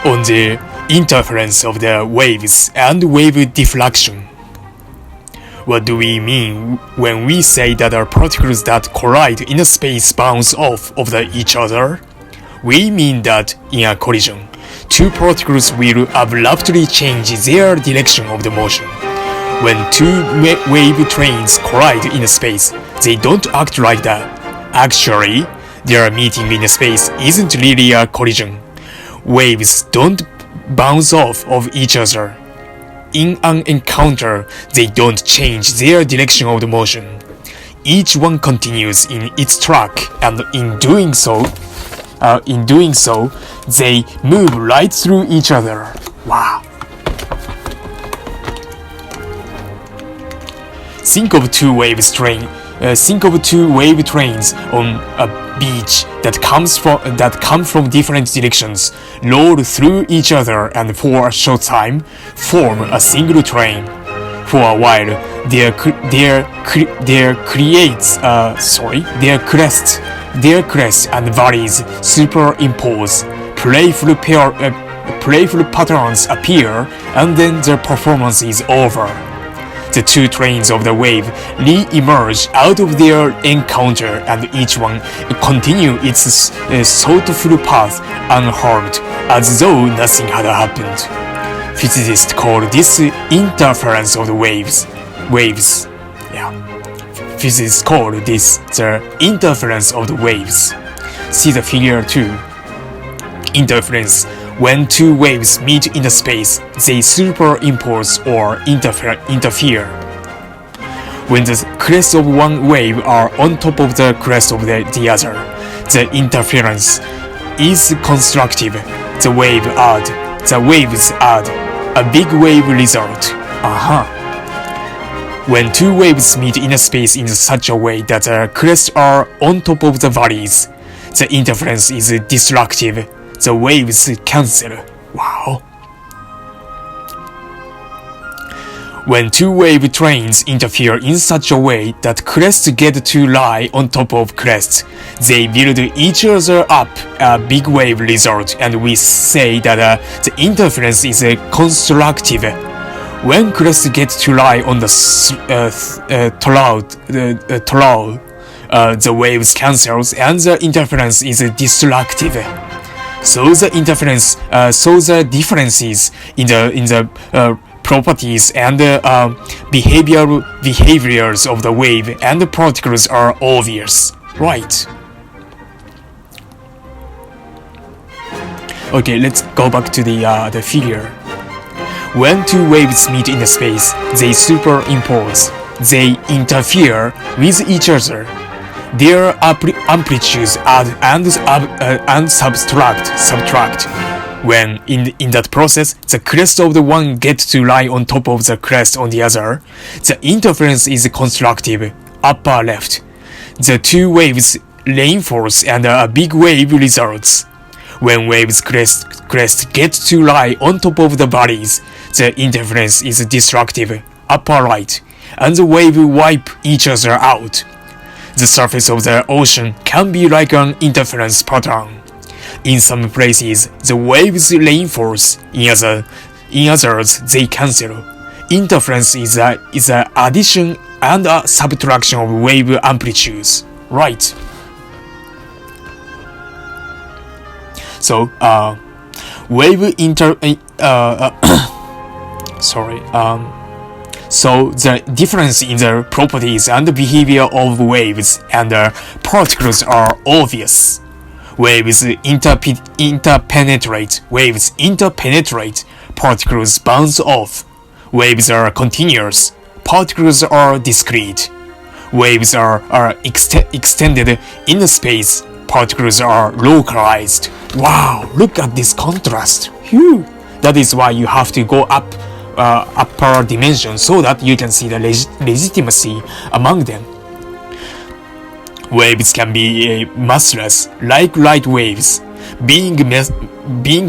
on the interference of the waves and wave deflection. What do we mean when we say that our particles that collide in a space bounce off of each other? We mean that in a collision, two particles will abruptly change their direction of the motion. When two wave trains collide in space, they don't act like that. Actually, their meeting in space isn't really a collision. Waves don't bounce off of each other. In an encounter, they don't change their direction of the motion. Each one continues in its track, and in doing so, they move right through each other. Wow. Think of two wave trains on a beach that come from different directions, roll through each other, and for a short time form a single train. For a while, their crest and valleys superimpose. Playful patterns appear, and then the performance is over. The two trains of the wave re-emerge out of their encounter, and each one continue its thoughtful path unharmed, as though nothing had happened. Physicists call this interference of the waves. Physicists call this the interference of the waves. See the figure 2. Interference. When two waves meet in space, they superimpose or interfere. When the crests of one wave are on top of the crest of the other, the interference is constructive. The waves add a big wave result. When two waves meet in space in such a way that the crests are on top of the valleys, the interference is destructive. The waves cancel. Wow. When two wave trains interfere in such a way that crests get to lie on top of crests, they build each other up a big wave result, and we say that the interference is constructive. When crests get to lie on the the waves cancels, and the interference is destructive. So the differences in the properties and behaviors of the wave and the particles are obvious, right? Okay, let's go back to the figure. When two waves meet in space, they superimpose. They interfere with each other. Their amplitudes add and subtract. When in that process, the crest of the one gets to lie on top of the crest on the other, the interference is constructive, upper left. The two waves reinforce and a big wave results. When waves crest gets to lie on top of the valleys, the interference is destructive, upper right, and the wave wipe each other out. The surface of the ocean can be like an interference pattern. In some places, the waves reinforce. In others, they cancel. Interference is an addition and a subtraction of wave amplitudes. Right. So, So the difference in the properties and behavior of waves and particles are obvious. Waves interpenetrate, particles bounce off. Waves are continuous, particles are discrete. Waves are extended in space, particles are localized. Wow, look at this contrast. Phew. That is why you have to go up upper dimension so that you can see the legitimacy among them. Waves can be massless, like light waves. Being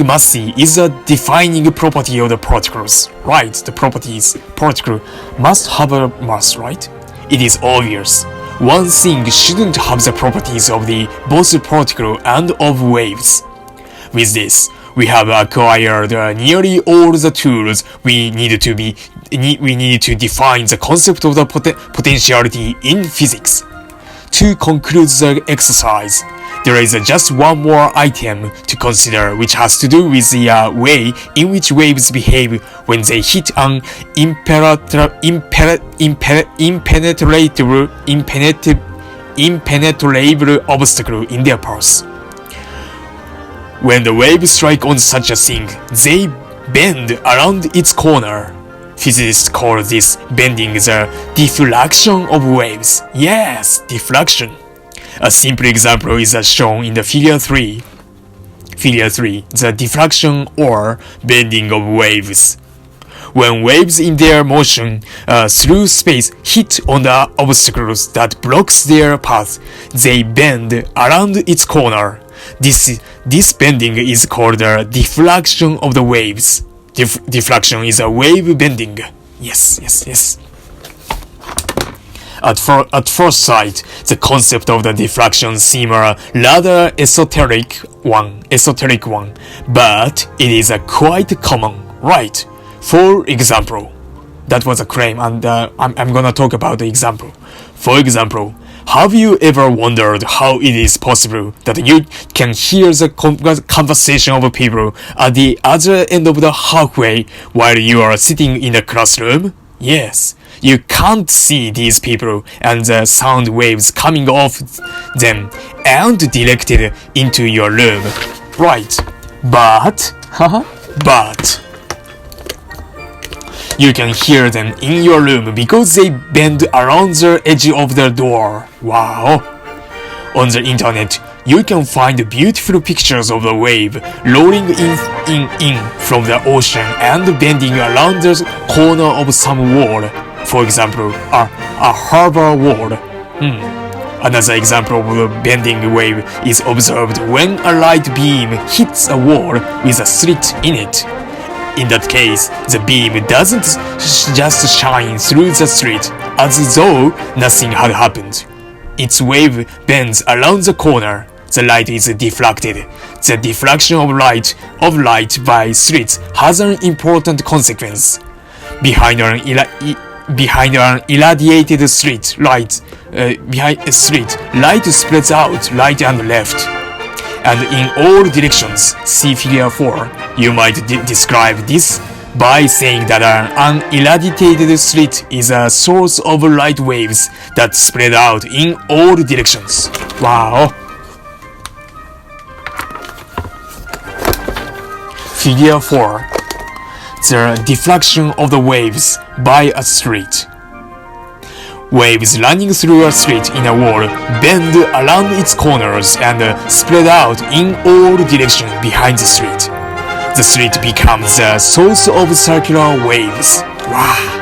massy is a defining property of the particles, right? The properties particle must have a mass, right? It is obvious. One thing shouldn't have the properties of both particle and of waves. With this, we have acquired nearly all the tools we need to define the concept of the potentiality in physics. To conclude the exercise, there is just one more item to consider, which has to do with the way in which waves behave when they hit an impenetrable obstacle in their path. When the waves strike on such a thing, they bend around its corner. Physicists call this bending the deflection of waves. Yes, deflection. A simple example is as shown in the figure 3. Figure 3, the diffraction or bending of waves. When waves in their motion through space hit on the obstacles that blocks their path, they bend around its corner. This bending is called the deflection of the waves. Deflection is a wave bending. Yes. At first sight, the concept of the deflection seems a rather esoteric one, but it is quite common, right? For example, that was a claim, and I'm gonna talk about the example. For example, have you ever wondered how it is possible that you can hear the conversation of people at the other end of the halfway while you are sitting in a classroom? Yes, you can't see these people and the sound waves coming off them and directed into your room, right? But you can hear them in your room because they bend around the edge of the door. Wow! On the internet, you can find beautiful pictures of the wave rolling in from the ocean and bending around the corner of some wall. For example, a harbor wall. Another example of a bending wave is observed when a light beam hits a wall with a slit in it. In that case, the beam doesn't just shine through the slit as though nothing had happened. Its wave bends around the corner. The light is deflected. The deflection of light by slits has an important consequence. Behind an irradiated slit, light spreads out right and left, and in all directions. See figure 4. You might describe this by saying that an irradiated slit is a source of light waves that spread out in all directions. Wow! Figure 4. The deflection of the waves by a slit. Waves running through a slit in a wall bend around its corners and spread out in all directions behind the slit. The slit becomes the source of circular waves. Wow!